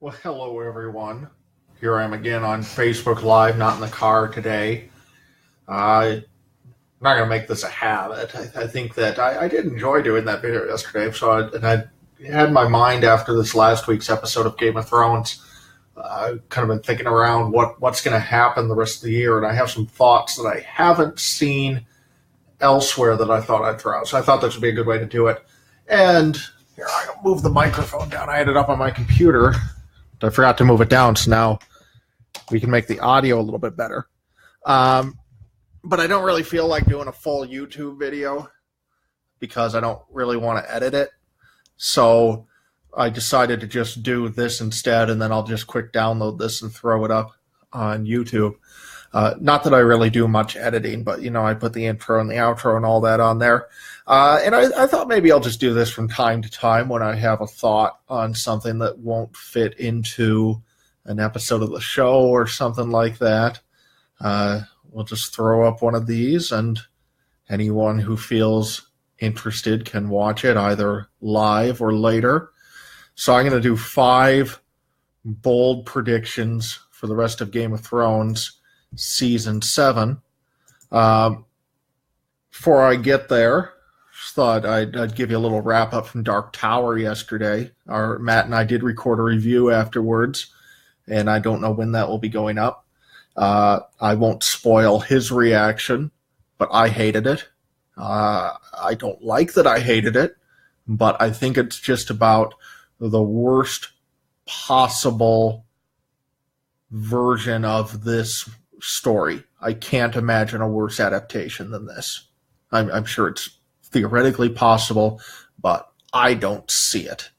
Well, hello everyone. Here I am again on Facebook Live, not in the car today. I'm not going to make this a habit. I think that I did enjoy doing that video yesterday. I had my mind after this last week's episode of Game of Thrones. I've kind of been thinking around what's going to happen the rest of the year, and I have some thoughts that I haven't seen elsewhere that I thought I'd throw out. So I thought this would be a good way to do it. And here, I'll move the microphone down. I had it up on my computer. I forgot to move it down, so now we can make the audio a little bit better. But I don't really feel like doing a full YouTube video because I don't really want to edit it. So I decided to just do this instead, and then I'll just quick download this and throw it up on YouTube. Not that I really do much editing, but, I put the intro and the outro and all that on there. And I thought maybe I'll just do this from time to time when I have a thought on something that won't fit into an episode of the show or something like that. We'll just throw up one of these, and anyone who feels interested can watch it either live or later. So I'm going to do 5 bold predictions for the rest of Game of Thrones Season 7. Before I get there, just thought I'd give you a little wrap-up from Dark Tower yesterday. Matt and I did record a review afterwards, and I don't know when that will be going up. I won't spoil his reaction, but I hated it. I don't like that I hated it, but I think it's just about the worst possible version of this story. I can't imagine a worse adaptation than this. I'm sure it's theoretically possible, but I don't see it.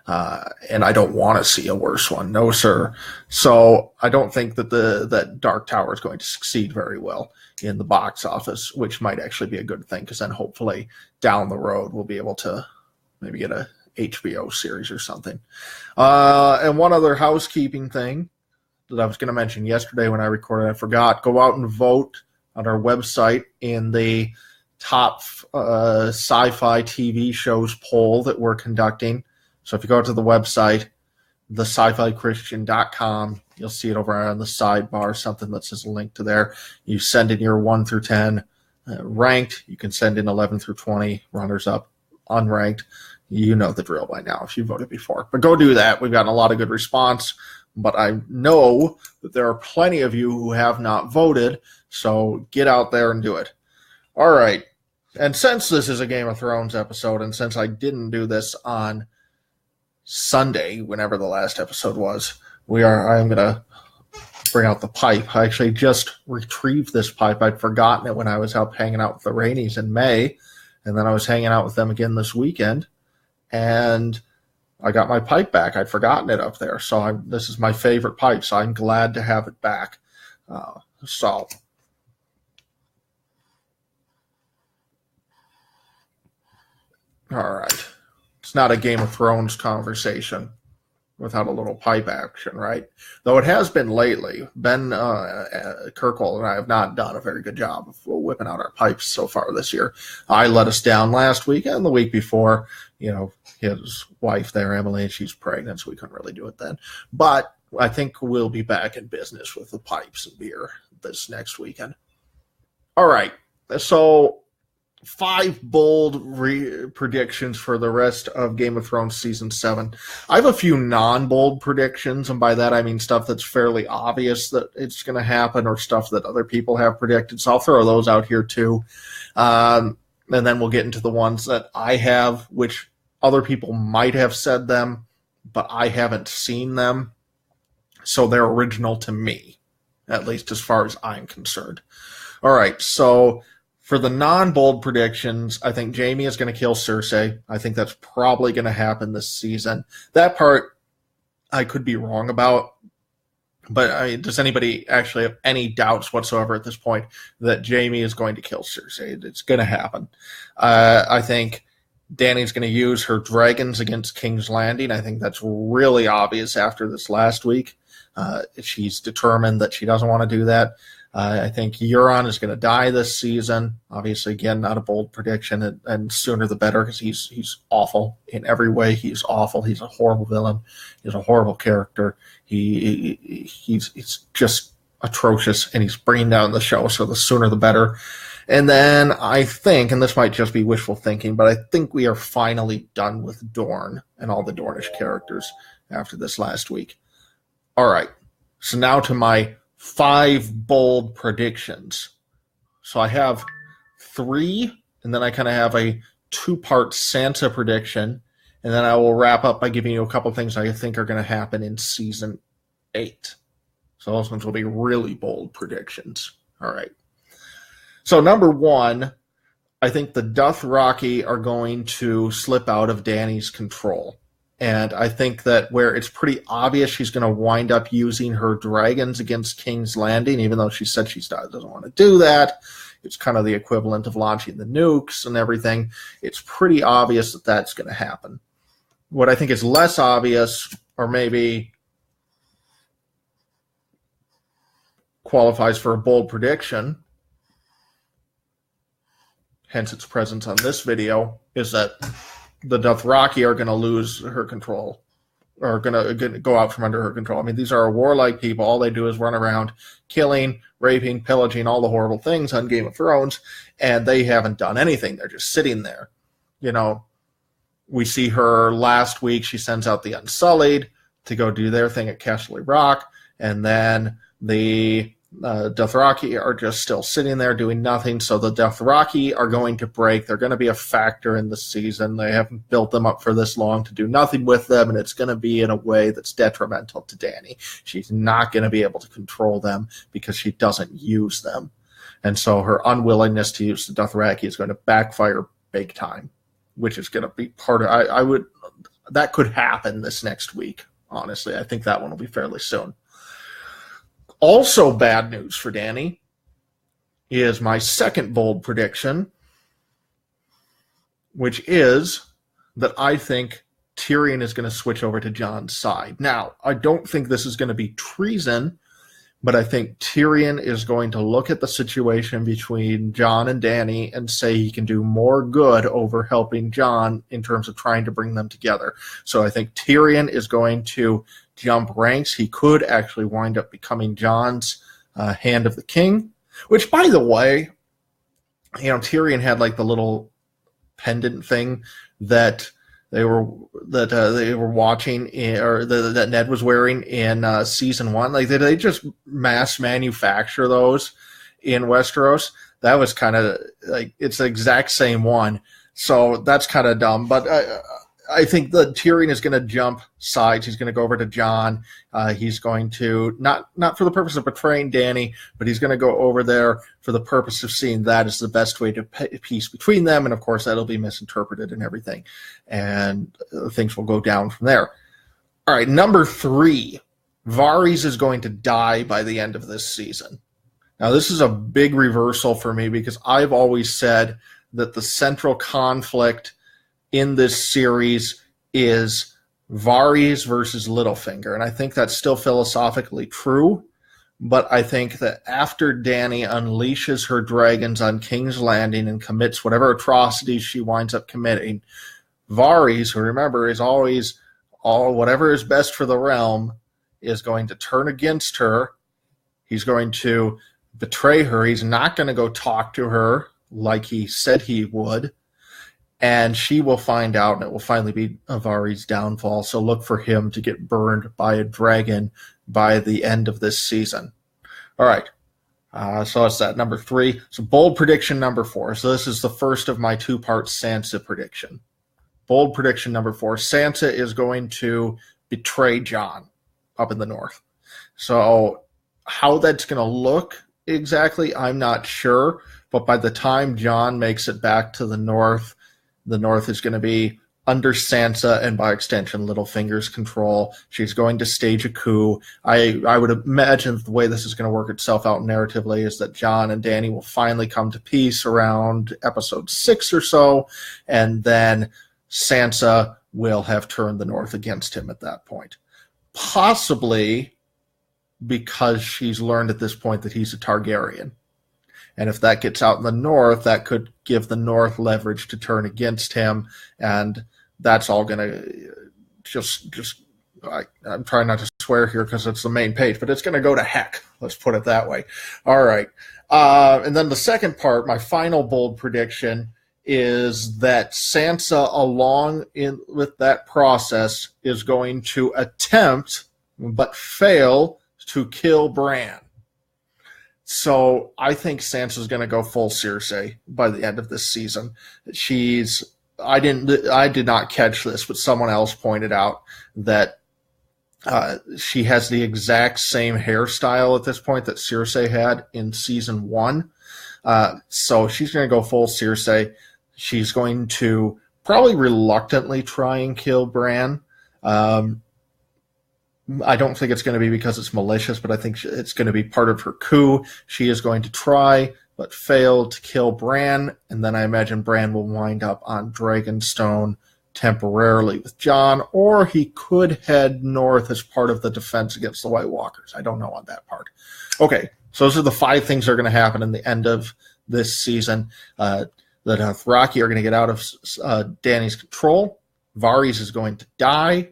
And I don't want to see a worse one. No, sir. So I don't think that Dark Tower is going to succeed very well in the box office, which might actually be a good thing, because then hopefully down the road we'll be able to maybe get a HBO series or something. And one other housekeeping thing that I was going to mention yesterday when I recorded, I forgot. Go out and vote on our website in the top sci-fi TV shows poll that we're conducting. So if you go to the website, thescifichristian.com, you'll see it over on the sidebar, something that says link to there. You send in your 1 through 10 ranked. You can send in 11 through 20 runners up unranked. You know the drill by now if you voted before. But go do that. We've gotten a lot of good response. But I know that there are plenty of you who have not voted, so get out there and do it. All right. And since this is a Game of Thrones episode, and since I didn't do this on Sunday, whenever the last episode was, I'm going to bring out the pipe. I actually just retrieved this pipe. I'd forgotten it when I was out hanging out with the Rainies in May, and then I was hanging out with them again this weekend, and I got my pipe back. I'd forgotten it up there. So this is my favorite pipe, so I'm glad to have it back. All right. It's not a Game of Thrones conversation without a little pipe action, right? Though it has been lately. Ben Kirkle and I have not done a very good job of whipping out our pipes so far this year. I let us down last week and the week before. His wife there, Emily, she's pregnant, so we couldn't really do it then. But I think we'll be back in business with the pipes and beer this next weekend. All right, so 5 bold predictions for the rest of Game of Thrones Season 7. I have a few non-bold predictions, and by that I mean stuff that's fairly obvious that it's going to happen, or stuff that other people have predicted, so I'll throw those out here too. And then we'll get into the ones that I have, which other people might have said them, but I haven't seen them, so they're original to me, at least as far as I'm concerned. All right, so for the non-bold predictions, I think Jaime is going to kill Cersei. I think that's probably going to happen this season. That part I could be wrong about, but does anybody actually have any doubts whatsoever at this point that Jaime is going to kill Cersei? It's going to happen. I think Dany's going to use her dragons against King's Landing. I think that's really obvious after this last week. She's determined that she doesn't want to do that. I think Euron is going to die this season. Obviously, again, not a bold prediction, and sooner the better because he's awful in every way. He's awful. He's a horrible villain. He's a horrible character. He's just atrocious, and he's bringing down the show. So the sooner the better. And then I think, and this might just be wishful thinking, but I think we are finally done with Dorne and all the Dornish characters after this last week. All right. So now to my 5 bold predictions. So I have 3, and then I kind of have a 2-part Sansa prediction, and then I will wrap up by giving you a couple things I think are going to happen in season 8. So those ones will be really bold predictions. All right. So number 1, I think the Dothraki are going to slip out of Dany's control. And I think that where it's pretty obvious she's going to wind up using her dragons against King's Landing, even though she said she doesn't want to do that. It's kind of the equivalent of launching the nukes and everything. It's pretty obvious that that's going to happen. What I think is less obvious, or maybe qualifies for a bold prediction, hence its presence on this video, is that the Dothraki are going to lose her control, or going to go out from under her control. I mean, these are warlike people. All they do is run around killing, raping, pillaging, all the horrible things on Game of Thrones, and they haven't done anything. They're just sitting there. You know, we see her last week. She sends out the Unsullied to go do their thing at Castle Rock, and then the Dothraki are just still sitting there doing nothing. So the Dothraki are going to break. They're going to be a factor in the season. They haven't built them up for this long to do nothing with them, and it's going to be in a way that's detrimental to Dany. She's not going to be able to control them because she doesn't use them. And so her unwillingness to use the Dothraki is going to backfire big time, which is going to be part of that could happen this next week. Honestly, I think that one will be fairly soon. Also bad news for Dany is my second bold prediction, which is that I think Tyrion is going to switch over to Jon's side. Now, I don't think this is going to be treason, but I think Tyrion is going to look at the situation between Jon and Dany and say he can do more good over helping Jon in terms of trying to bring them together. So I think Tyrion is going to jump ranks. He could actually wind up becoming Jon's Hand of the King, which, by the way, you know, Tyrion had like the little pendant thing that they were watching that Ned was wearing in season 1. Like, did they just mass manufacture those in Westeros? That was kind of like, it's the exact same one. So that's kind of dumb. But I think that Tyrion is going to jump sides. He's going to go over to Jon. He's going to, not for the purpose of betraying Dany, but he's going to go over there for the purpose of seeing that is the best way to peace between them. And, of course, that'll be misinterpreted and everything. And things will go down from there. All right, number 3, Varys is going to die by the end of this season. Now, this is a big reversal for me because I've always said that the central conflict in this series is Varys versus Littlefinger. And I think that's still philosophically true. But I think that after Dany unleashes her dragons on King's Landing and commits whatever atrocities she winds up committing, Varys, who remember is always whatever is best for the realm, is going to turn against her. He's going to betray her. He's not going to go talk to her like he said he would. And she will find out, and it will finally be Varys' downfall. So look for him to get burned by a dragon by the end of this season. All right. So that's that, number 3. So bold prediction number 4. So this is the first of my 2-part Sansa prediction. Bold prediction number 4. Sansa is going to betray Jon up in the north. So how that's going to look exactly, I'm not sure. But by the time Jon makes it back to the north is going to be under Sansa and, by extension, Littlefinger's control. She's going to stage a coup. I would imagine the way this is going to work itself out narratively is that Jon and Dany will finally come to peace around episode 6 or so, and then Sansa will have turned the North against him at that point. Possibly because she's learned at this point that he's a Targaryen. And if that gets out in the north, that could give the north leverage to turn against him, and that's all going to I'm trying not to swear here because it's the main page, but it's going to go to heck. Let's put it that way. All right. And then the second part, my final bold prediction, is that Sansa, along with that process, is going to attempt, but fail, to kill Bran. So I think Sansa's going to go full Cersei by the end of this season. I did not catch this, but someone else pointed out that she has the exact same hairstyle at this point that Cersei had in season 1. So she's going to go full Cersei. She's going to probably reluctantly try and kill Bran. I don't think it's going to be because it's malicious, but I think it's going to be part of her coup. She is going to try but fail to kill Bran, and then I imagine Bran will wind up on Dragonstone temporarily with Jon, or he could head north as part of the defense against the White Walkers. I don't know on that part. Okay, so those are the 5 things that are going to happen in the end of this season. The Dothraki are going to get out of Dany's control. Varys is going to die.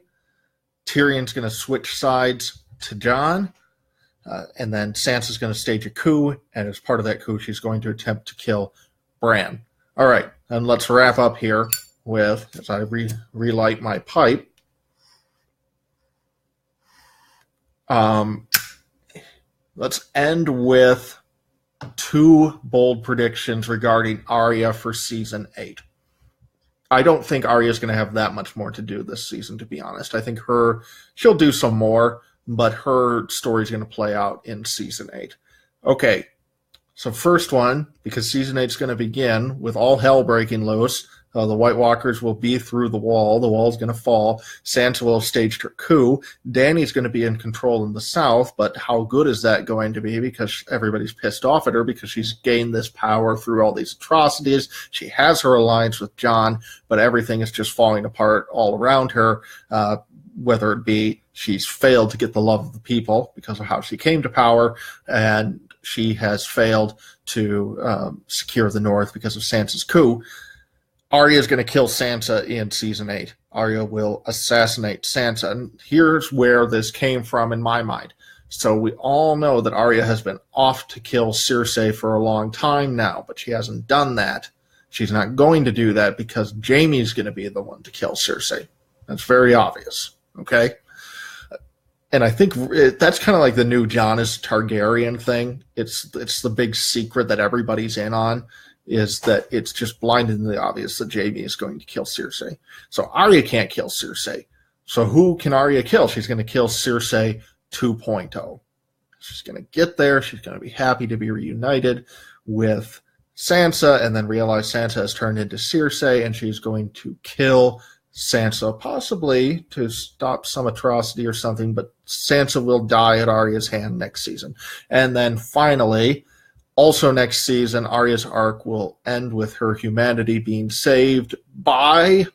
Tyrion's going to switch sides to Jon. And then Sansa's going to stage a coup, and as part of that coup, she's going to attempt to kill Bran. All right, and let's wrap up here with, as I relight my pipe, let's end with 2 bold predictions regarding Arya for Season 8. I don't think Arya's going to have that much more to do this season, to be honest. I think she'll do some more, but her story's going to play out in Season 8. Okay, so first one, because Season 8 is going to begin with all hell breaking loose. The White Walkers will be through the wall. The wall's going to fall. Sansa will have staged her coup. Dany's going to be in control in the south, but how good is that going to be? Because everybody's pissed off at her because she's gained this power through all these atrocities. She has her alliance with Jon, but everything is just falling apart all around her, whether it be she's failed to get the love of the people because of how she came to power, and she has failed to secure the north because of Sansa's coup. Arya is going to kill Sansa in Season 8. Arya will assassinate Sansa. And here's where this came from in my mind. So we all know that Arya has been off to kill Cersei for a long time now, but she hasn't done that. She's not going to do that because Jaime's going to be the one to kill Cersei. That's very obvious, okay? And I think that's kind of like the new Jon is Targaryen thing. It's the big secret that everybody's in on, is that it's just blindingly obvious that Jaime is going to kill Cersei. So Arya can't kill Cersei. So who can Arya kill? She's going to kill Cersei 2.0. She's going to get there. She's going to be happy to be reunited with Sansa, and then realize Sansa has turned into Cersei, and she's going to kill Sansa, possibly to stop some atrocity or something, but Sansa will die at Arya's hand next season. And then finally, also next season, Arya's arc will end with her humanity being saved by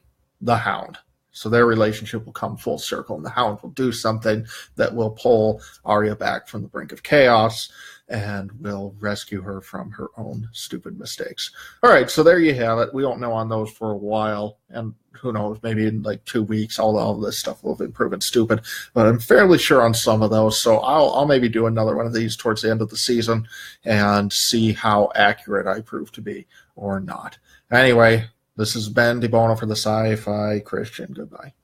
the Hound. So their relationship will come full circle, and the Hound will do something that will pull Arya back from the brink of chaos and will rescue her from her own stupid mistakes. All right, so there you have it. We won't know on those for a while, and who knows, maybe in like 2 weeks, all of this stuff will have been proven stupid. But I'm fairly sure on some of those, so I'll maybe do another one of these towards the end of the season and see how accurate I prove to be or not. Anyway, this has been DeBono for the Sci-Fi Christian. Goodbye.